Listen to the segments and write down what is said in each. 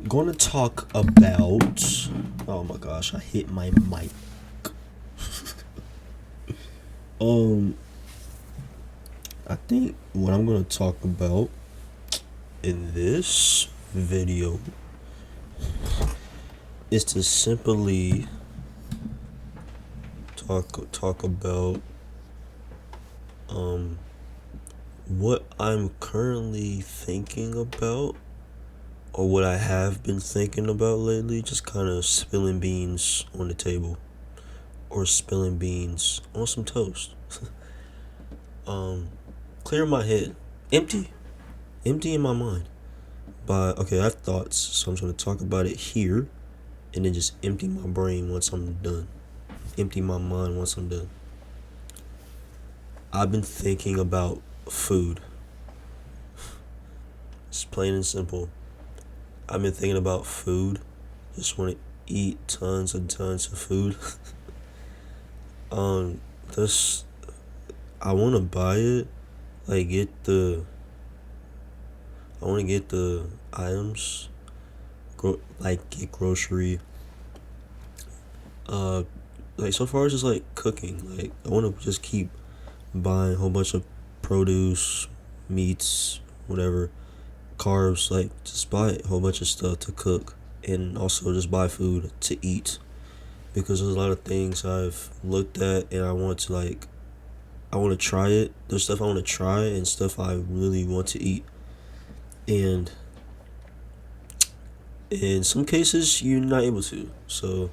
going to talk about. Oh my gosh, I hit my mic. Um, I think what I'm going to talk about in this video is to simply talk about what I'm currently thinking about, or what I have been thinking about lately, just kind of spilling beans on the table or spilling beans on some toast. Clear my head, empty in my mind. But okay, I have thoughts, so I'm going to talk about it here and then just empty my brain once I'm done. Empty my mind once I'm done. I've been thinking about food. It's plain and simple. I've been thinking about food. Just want to eat tons and tons of food. This I want to buy it. Like I want to get the items. Get grocery. Like so far it's just like cooking. Like I want to just keep buying a whole bunch of produce, meats, whatever, carbs. Like just buy a whole bunch of stuff to cook, and also just buy food to eat, because there's a lot of things I've looked at and I want to try it. There's stuff I want to try and stuff I really want to eat, and in some cases you're not able to. So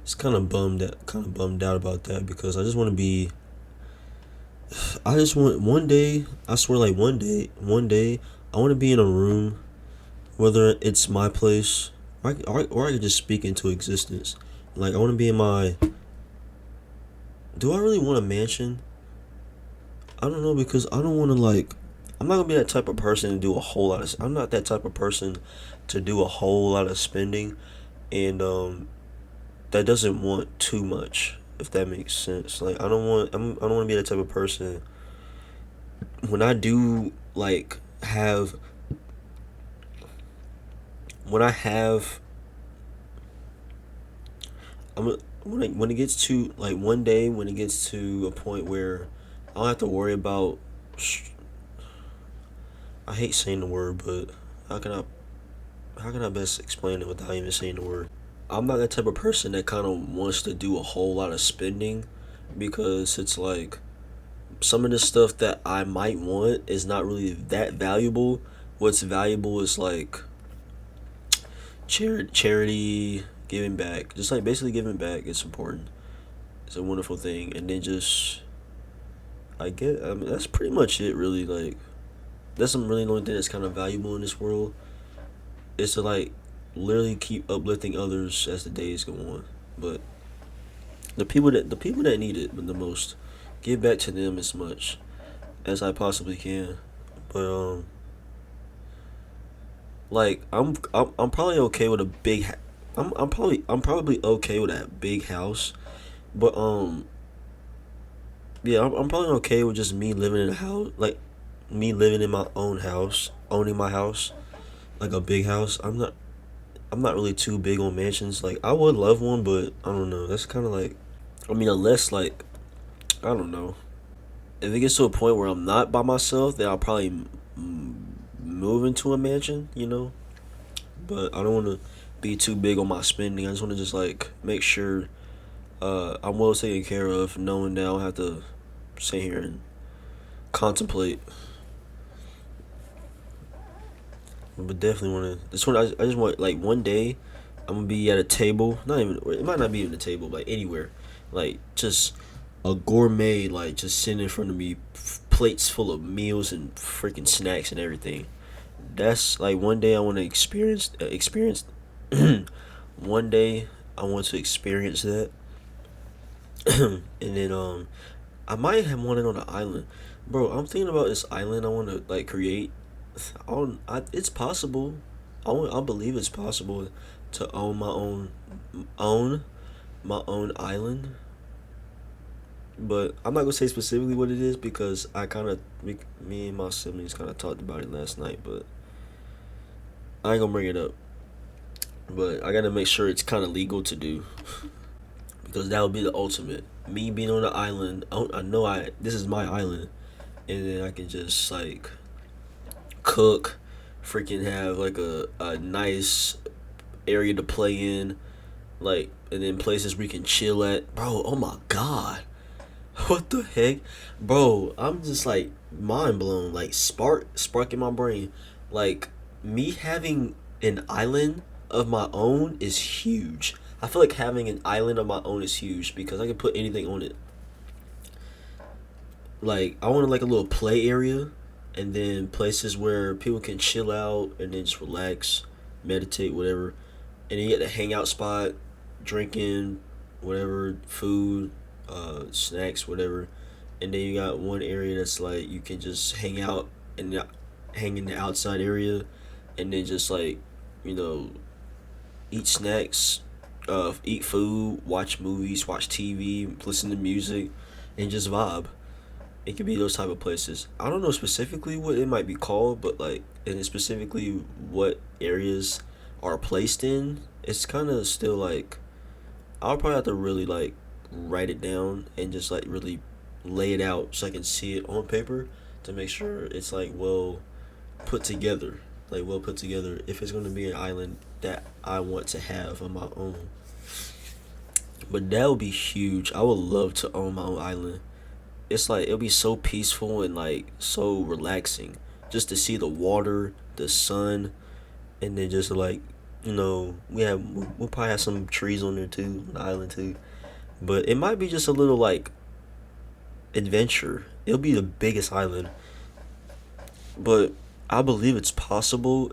it's kind of bummed out about that, because I just want to be. I just want one day. I swear, like one day, I want to be in a room, whether it's my place, or I could just speak into existence. Like I want to be in my. Do I really want a mansion? I don't know, because I don't want to like. I'm not gonna be that type of person to do a whole lot of. I'm not that type of person to do a whole lot of spending, and that doesn't want too much. If that makes sense, like I don't want to be that type of person. When I do like have, when I have, when it gets to like one day when it gets to a point where I don't have to worry about. I hate saying the word, but how can I how can I best explain it without even saying the word? I'm not that type of person that kind of wants to do a whole lot of spending, because it's like some of the stuff that I might want is not really that valuable. What's valuable is like charity, giving back. Just like basically giving back is important. It's a wonderful thing. And then just, I mean, that's pretty much it, really. Like, that's some really the only thing that's kind of valuable in this world, is to like literally keep uplifting others as the days go on. But the people that need it the most, give back to them as much as I possibly can. But like I'm probably okay with a big. I'm probably okay with that big house, but yeah, I'm probably okay with just me living in a house, like me living in my own house, owning my house, like a big house. I'm not really too big on mansions. Like I would love one, but I don't know. That's kind of like, I mean, unless like, I don't know. If it gets to a point where I'm not by myself, then I'll probably move into a mansion. But I don't want to be too big on my spending. I just want to just like make sure I'm well taken care of, knowing that I don't have to sit here and contemplate. But definitely want to. I just want like one day I'm gonna be at a table. Not even, it might not be even a table, like anywhere, like just a gourmet, like just sitting in front of me, plates full of meals and freaking snacks and everything. That's like one day I want to experience. One day I want to experience that, and then I might have wanted on an island, bro. I'm thinking about this island I want to like create. It's possible. I believe it's possible to own my own island, but I'm not gonna say specifically what it is, because I kind of me and my siblings kind of talked about it last night, but I ain't gonna bring it up. but I gotta make sure it's kind of legal to do because that would be the ultimate. Me being on the island, I know this is my island, and then I can just like cook, freaking have like a nice area to play in, like, and then places we can chill at, bro. Oh my god, what the heck, bro? I'm just like mind blown, like spark in my brain, like me having an island of my own is huge. I feel like having an island of my own is huge because I can put anything on it. Like I want like a little play area, and then places where people can chill out and then just relax, meditate, whatever. And then you get the hangout spot, drinking, whatever, food, snacks, whatever. And then you got one area that's like you can just hang out and hang in the outside area, and then just like, you know, eat snacks, eat food, watch movies, watch TV, listen to music, and just vibe. It could be those type of places. I don't know specifically what it might be called, but like, and specifically what areas are placed in. It's kind of still like I'll probably have to really like write it down and just like really lay it out so I can see it on paper to make sure it's like put together, like well put together. If it's gonna be an island that I want to have on my own, but that would be huge. I would love to own my own island. It's like it'll be so peaceful and like so relaxing just to see the water, the sun, and then just like, we'll probably have some trees on there too, on the island too. But it might be just a little like adventure. It'll be the biggest island, but I believe it's possible.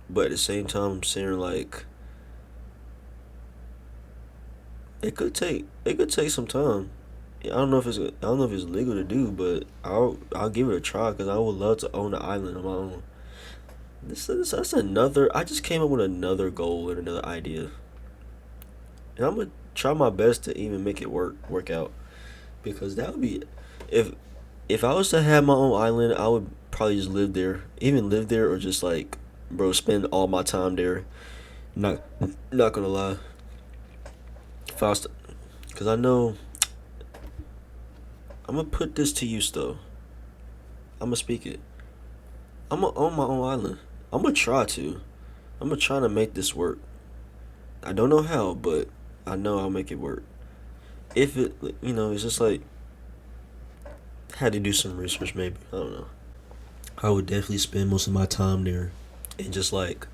But at the same time, I'm saying like it could take some time. I don't know if it's legal to do, but I'll give it a try because I would love to own an island of my own. That's another. I just came up with another goal and another idea, and I'm gonna try my best to even make it work out because that would be if if I was to have my own island, I would probably just live there, even live there or just like, bro, spend all my time there. Not not gonna lie, if I was to, because I know I'm gonna put this to use though. I'm gonna speak it. I'm gonna own my own island. I'm gonna try to. I'm gonna try to make this work. I don't know how, but I know I'll make it work. If it, it's just like had to do some research. Maybe I don't know. I would definitely spend most of my time there, and just like,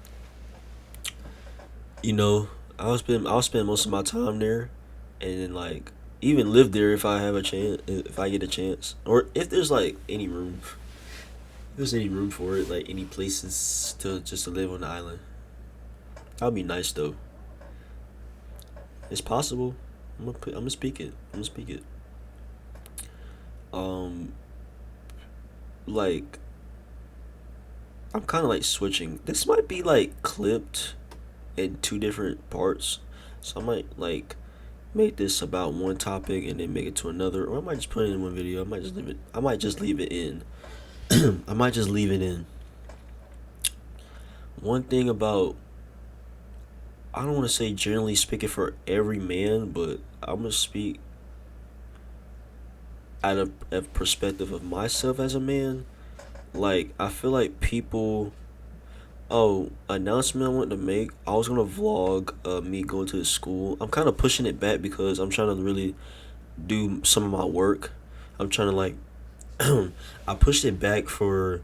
you know, I'll spend most of my time there, and then like even live there if I have a chance, if I get a chance, or if there's like any room, if there's any room for it, like any places to just to live on the island. That'd be nice though. It's possible. I'm gonna speak it. I'm gonna speak it. Um, like I'm kind of like switching. This might be like clipped in two different parts, so I might like make this about one topic and then make it to another, or I might just put it in one video. I might just leave it. I might just leave it in. I might just leave it in. One thing about, I don't want to say generally speaking for every man, but I'm gonna speak out of a perspective of myself as a man. Like I feel like people. Oh, announcement I wanted to make. I was gonna vlog me going to the school. I'm kind of pushing it back because I'm trying to really do some of my work. I'm trying to like I pushed it back for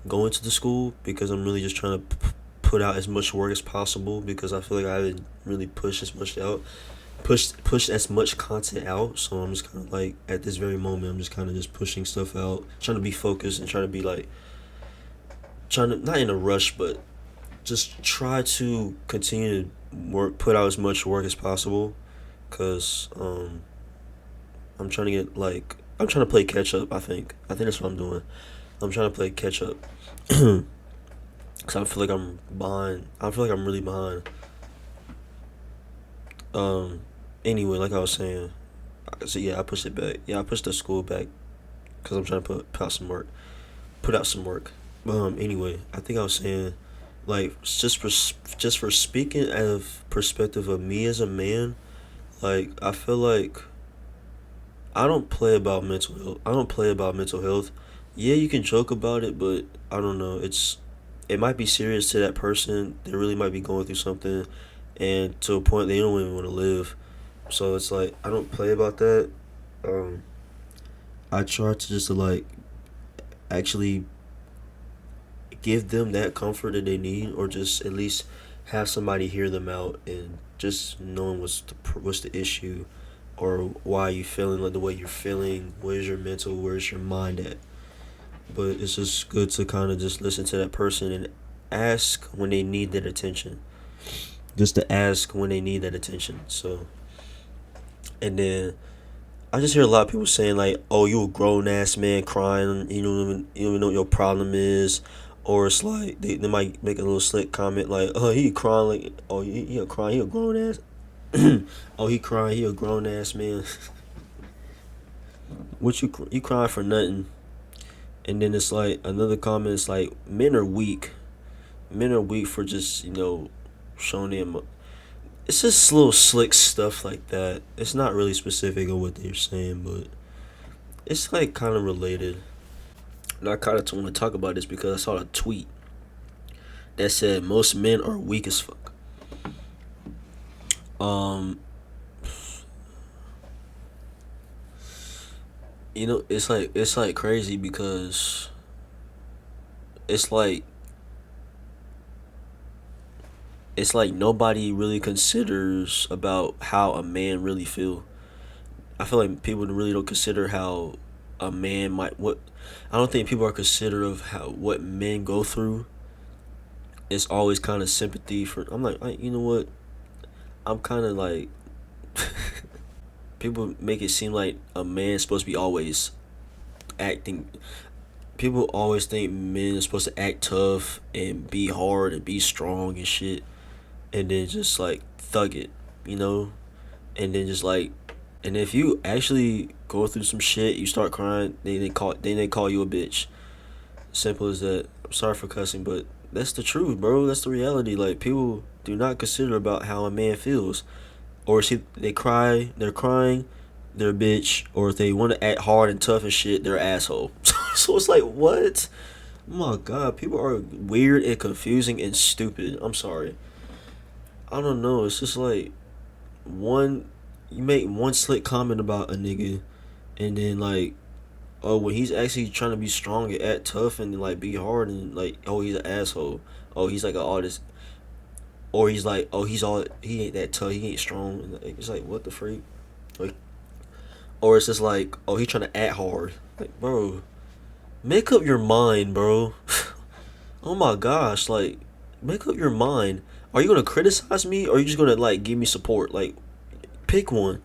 going to the school because I'm really just trying to put out as much work as possible because I feel like I haven't really pushed as much content out. So I'm just kind of like at this very moment I'm just kind of just pushing stuff out, trying to be focused and trying to be like trying to not in a rush, but just try to continue to put out as much work as possible, cause I'm trying to get like I'm trying to play catch up. I think that's what I'm doing. I'm trying to play catch up, cause I feel like I'm behind. I feel like I'm really behind. Um, anyway, like I was saying, so yeah, I pushed it back. Yeah, I pushed the school back, cause I'm trying to put out some work. Put out some work. Anyway, I think I was saying like just for speaking out of perspective of me as a man, like I feel like I don't play about mental health. I don't play about mental health. Yeah, you can joke about it, but I don't know. It might be serious to that person. They really might be going through something, and to a point they don't even want to live. So it's like I don't play about that. Um, I try to just like actually give them that comfort that they need, or just at least have somebody hear them out, and just knowing what's the issue, or why you feeling like the way you're feeling. Where's your mental? Where's your mind at? But it's just good to kind of just listen to that person and ask when they need that attention. Just to ask when they need that attention. So, and then I just hear a lot of people saying like, "Oh, you a grown ass man crying. You don't even know what your problem is," or it's like they might make a little slick comment like, "Oh, he crying like, oh he a crying, he a grown ass." Oh, he crying, he a grown ass man. What you crying for nothing? And then it's like another comment is like, men are weak. Men are weak for just showing them. It's just little slick stuff like that. It's not really specific on what they're saying, but it's like kind of related. And I kind of want to talk about this because I saw a tweet that said most men are weak as fuck. Um, it's like crazy because it's like it's like nobody really considers about how a man really feel. I feel like people really don't consider how a man might what. I don't think people are considerate of how what men go through. It's always kind of sympathy for. I'm like, you know what? I'm kind of like people make it seem like a man's supposed to be always acting. People always think men are supposed to act tough and be hard and be strong and shit, and then just like thug it, you know, and then just like, and if you actually go through some shit, you start crying, then they call you a bitch. Simple as that. I'm sorry for cussing, but that's the truth, bro. That's the reality. Like people do not consider about how a man feels, or see they cry, they're crying, they're a bitch, or if they want to act hard and tough and shit, they're an asshole. So it's like what? Oh my god, people are weird and confusing and stupid. I'm sorry. I don't know. It's just like one, you make one slick comment about a nigga, and then like, oh, when he's actually trying to be strong and act tough and like be hard and like, oh, he's an asshole. Oh, he's like an artist. Or he's like, oh, he ain't that tough. He ain't strong. And it's like, what the freak? Like, or it's just like, oh, he's trying to act hard. Like, bro, make up your mind, bro. Oh my gosh, like, make up your mind. Are you gonna criticize me, or are you just gonna like give me support? Like, pick one.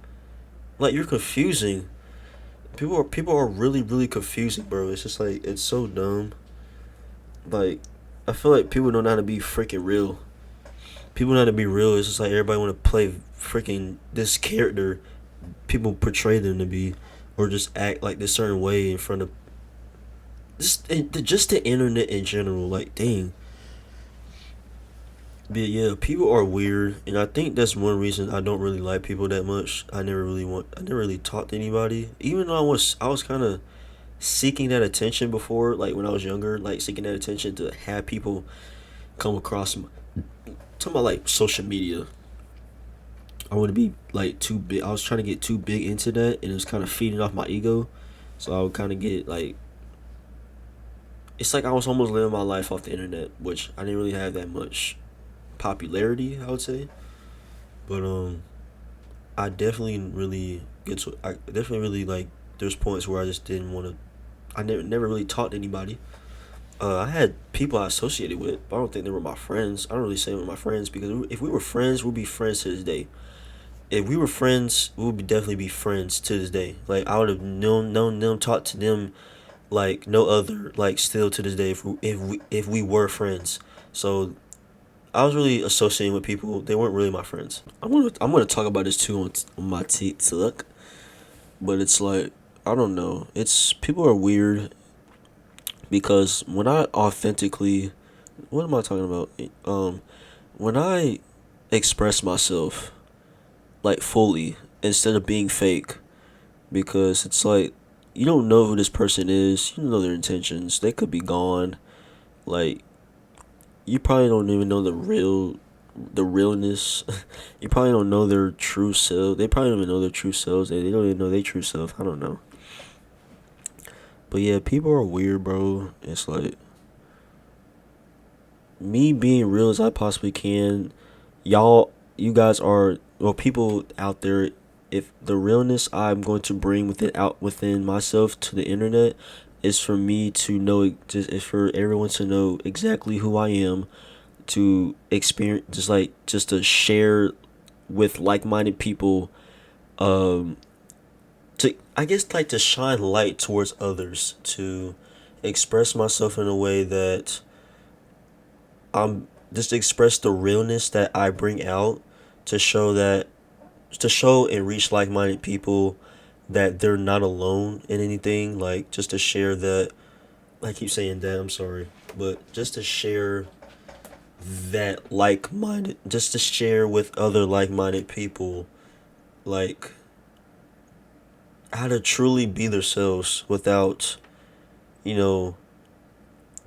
Like, you're confusing. People are really confusing, bro. It's just like it's so dumb. Like, I feel like people don't know how to be freaking real. People know how to be real. It's just like everybody want to play freaking this character people portray them to be, or just act like this certain way in front of just the internet in general. Like, dang. But yeah, people are weird, and I think that's one reason I don't really like people that much. I never really talked to anybody, even though I was kind of seeking that attention before, like when I was younger, like seeking that attention to have people come across my, talking about like social media. I want to be like too big. I was trying to get too big into that, and it was kind of feeding off my ego. So I would kind of get like, it's like I was almost living my life off the internet, which I didn't really have that much popularity, I would say. But I definitely really get to. I definitely really like. There's points where I just didn't want to. I never really talked to anybody. I had people I associated with, but I don't think they were my friends. I don't really say they were my friends because if we were friends, we'd be friends to this day. If we were friends, we would definitely be friends to this day. Like I would have known them, talked to them like no other, like still to this day if we were friends. So I was really associating with people. They weren't really my friends. I'm gonna talk about this too on my TikTok, but it's like I don't know. It's people are weird because what am I talking about? When I express myself like fully instead of being fake, because it's like you don't know who this person is, you don't know their intentions. They could be gone. Like you probably don't even know the realness. You probably don't know their true self. They probably don't even know their true selves. They don't even know their true self. I don't know. But yeah, people are weird, bro. It's like me being real as I possibly can. You guys are, well, people out there. If the realness I'm going to bring within myself to the internet is for me to know, just is for everyone to know exactly who I am, to experience, just to share with like-minded people, um to, I guess, like to shine light towards others, to express myself in a way that I'm just to express the realness that I bring out, to show that, to show and reach like-minded people that they're not alone in anything, like just to share that. I keep saying that, I'm sorry, but just to share that like-minded, just to share with other like-minded people, like how to truly be themselves without, you know,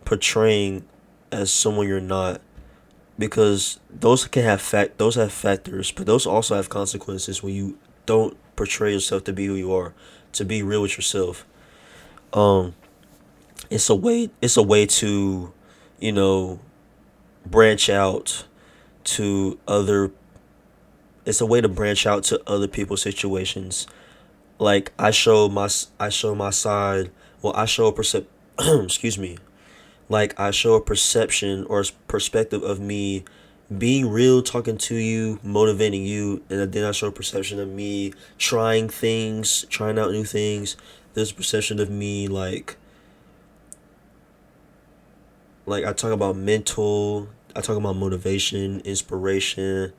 portraying as someone you're not, because those have factors, but those also have consequences when you don't portray yourself to be who you are, to be real with yourself. Um, it's a way to, you know, branch out to other. It's a way to branch out to other people's situations. Like I show my side. Well, I show a excuse me. Like I show a perception or perspective of me being real, talking to you, motivating you, and then I show a perception of me trying things, trying out new things. There's a perception of me like I talk about mental, I talk about motivation, inspiration.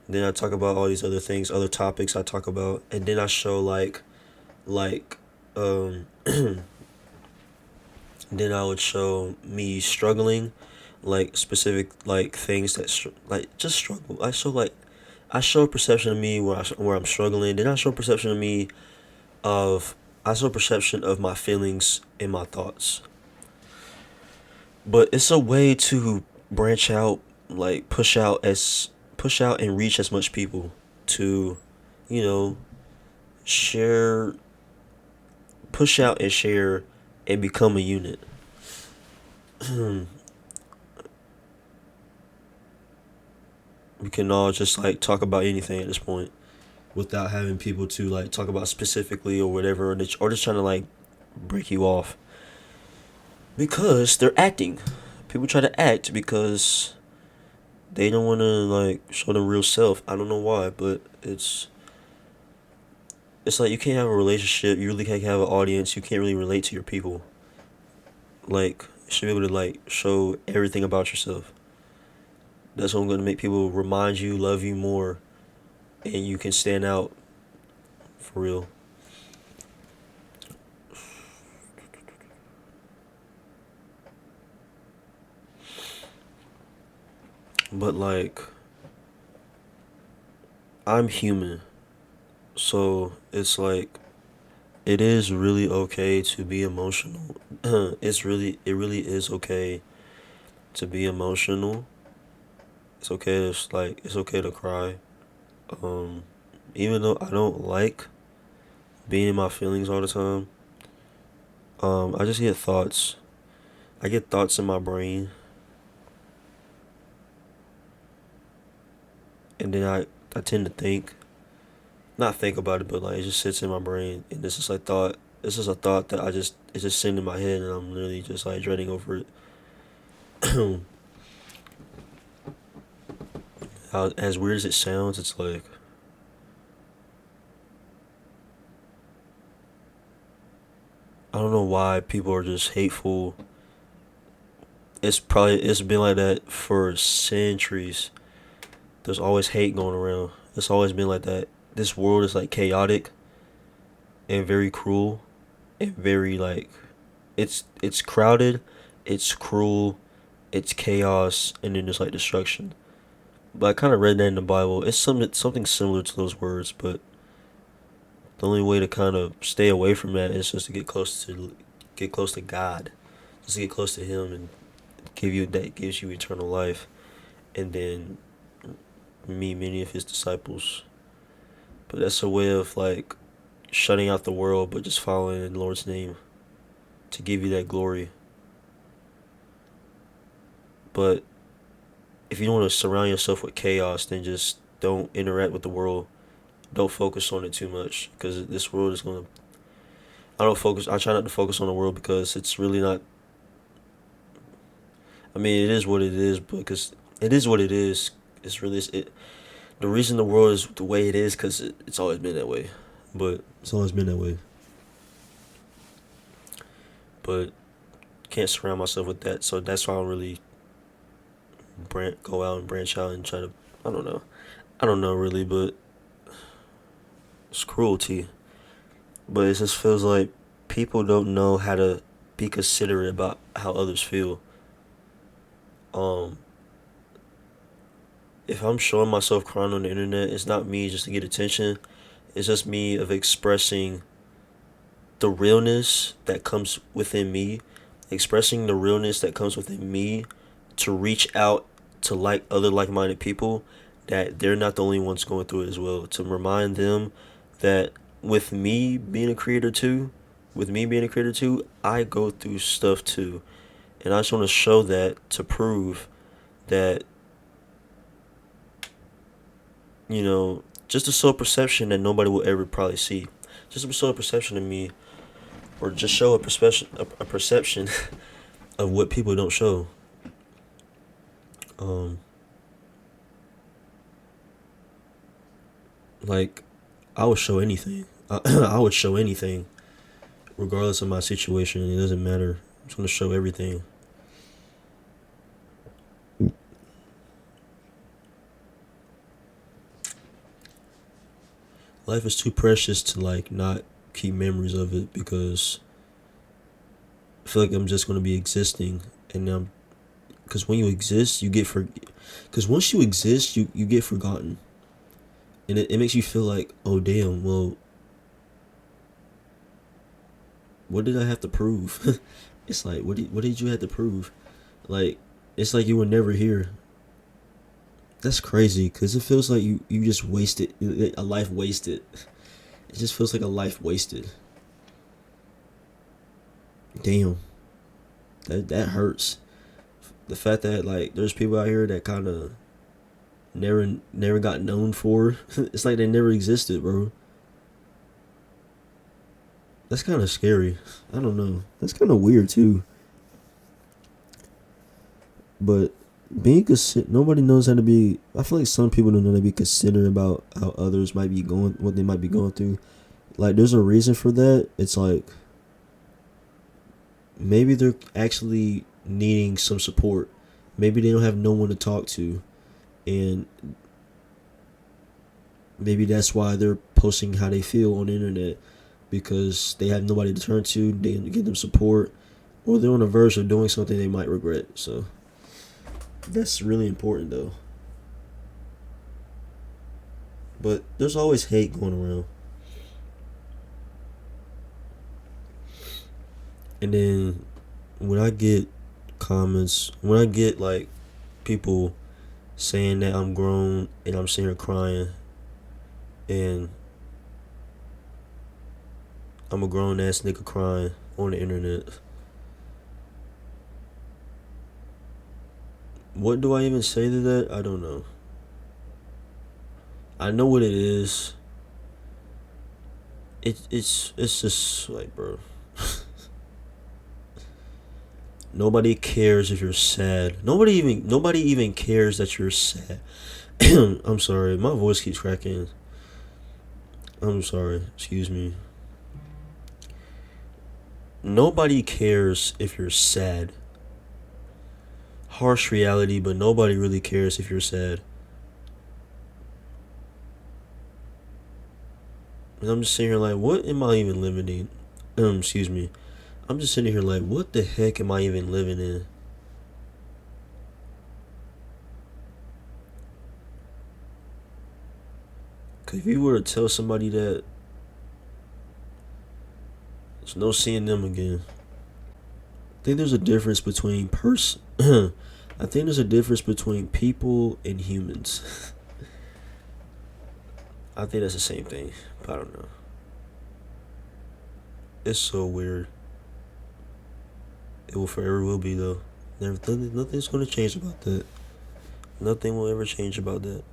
Then I talk about all these other things, other topics I talk about, and then I show like um then I would show me struggling, like specific like things that like just struggle. I show a perception of me where I'm struggling. Then I show a perception of me of I show a perception of my feelings and my thoughts. But it's a way to branch out, like push out and reach as much people, to, you know, share, push out and share and become a unit. We can all just like talk about anything at this point without having people to like talk about specifically or whatever, or just trying to like break you off because they're acting. People try to act because they don't want to like show their real self. I don't know why, but it's like you can't have a relationship. You really can't have an audience. You can't really relate to your people. Like you should be able to like show everything about yourself. That's what's going to make people remind you, love you more, and you can stand out for real. But like I'm human, so it's like it is really okay to be emotional. It really is okay to be emotional. It's okay to it's okay to cry. Um, Even though I don't like being in my feelings all the time, I just get thoughts. I get thoughts in my brain, and then I tend to think, not think about it, but like it just sits in my brain, and this is like thought. This is a thought that it's just sitting in my head, and I'm literally just like dreading over it. As weird as it sounds, it's like I don't know why people are just hateful. It's been like that for centuries. There's always hate going around. It's always been like that. This world is like chaotic and very cruel and very like it's crowded, it's cruel, it's chaos and then there's like destruction. But I kind of read that in the Bible. It's something similar to those words, but the only way to kind of stay away from that is just to get close to God, just to get close to Him and gives you eternal life, and then meet many of His disciples. But that's a way of like shutting out the world, but just following in the Lord's name to give you that glory. But if you don't want to surround yourself with chaos, then just don't interact with the world. Don't focus on it too much because this world is gonna. I don't focus. I try not to focus on the world because it's really not. I mean, it is what it is, because it is what it is. It's really it. The reason the world is the way it is because it's always been that way. But it's always been that way. But can't surround myself with that, so that's why I don't really go out and branch out and try to. I don't know. I don't know really, but it's cruelty. But it just feels like people don't know how to be considerate about how others feel. Um, if I'm showing myself crying on the internet, it's not me just to get attention. It's just me of expressing the realness that comes within me, expressing the realness that comes within me to reach out to other like-minded people, that they're not the only ones going through it as well. To remind them that with me being a creator too, I go through stuff too. And I just want to show that to prove that, just a soul perception that nobody will ever probably see. Just a soul perception of me, or just show a perception of what people don't show. Like, I would show anything. I would show anything, regardless of my situation. It doesn't matter. I'm just gonna show everything. Life is too precious to like not keep memories of it, because I feel like I'm just gonna be existing, and because when you exist, because once you exist, you get forgotten, and it makes you feel like, oh damn, well, what did I have to prove? It's like, what did you have to prove? Like, it's like you were never here. That's crazy, because it feels like you just wasted a life wasted. It just feels like a life wasted. Damn, that hurts. The fact that like there's people out here that kind of never got known for. It's like they never existed, bro. That's kind of scary. I don't know. That's kind of weird too. But nobody knows how to be. I feel like some people don't know how to be considerate about how others might be what they might be going through. Like, there's a reason for that. It's like maybe they're actually needing some support. Maybe they don't have no one to talk to, and maybe that's why they're posting how they feel on the internet, because they have nobody to turn to. They can get them support, or they're on the verge of doing something they might regret. So that's really important though. But there's always hate going around. And then when I get when I get like people saying that I'm grown and I'm sitting here crying, and I'm a grown ass nigga crying on the internet, what do I even say to that? I don't know. I know what it is. It's just like, bro. Nobody cares if you're sad. Nobody even cares that you're sad. I'm sorry, my voice keeps cracking. I'm sorry, excuse me. Nobody cares if you're sad. Harsh reality, but nobody really cares if you're sad. And I'm just sitting here like, what am I even living in? Excuse me. I'm just sitting here like, what the heck am I even living in? Cause if you were to tell somebody that, there's no seeing them again. I think there's a difference between I think there's a difference between people and humans. I think that's the same thing, but I don't know. It's so weird. It will forever will be though. Nothing's gonna change about that. Nothing will ever change about that.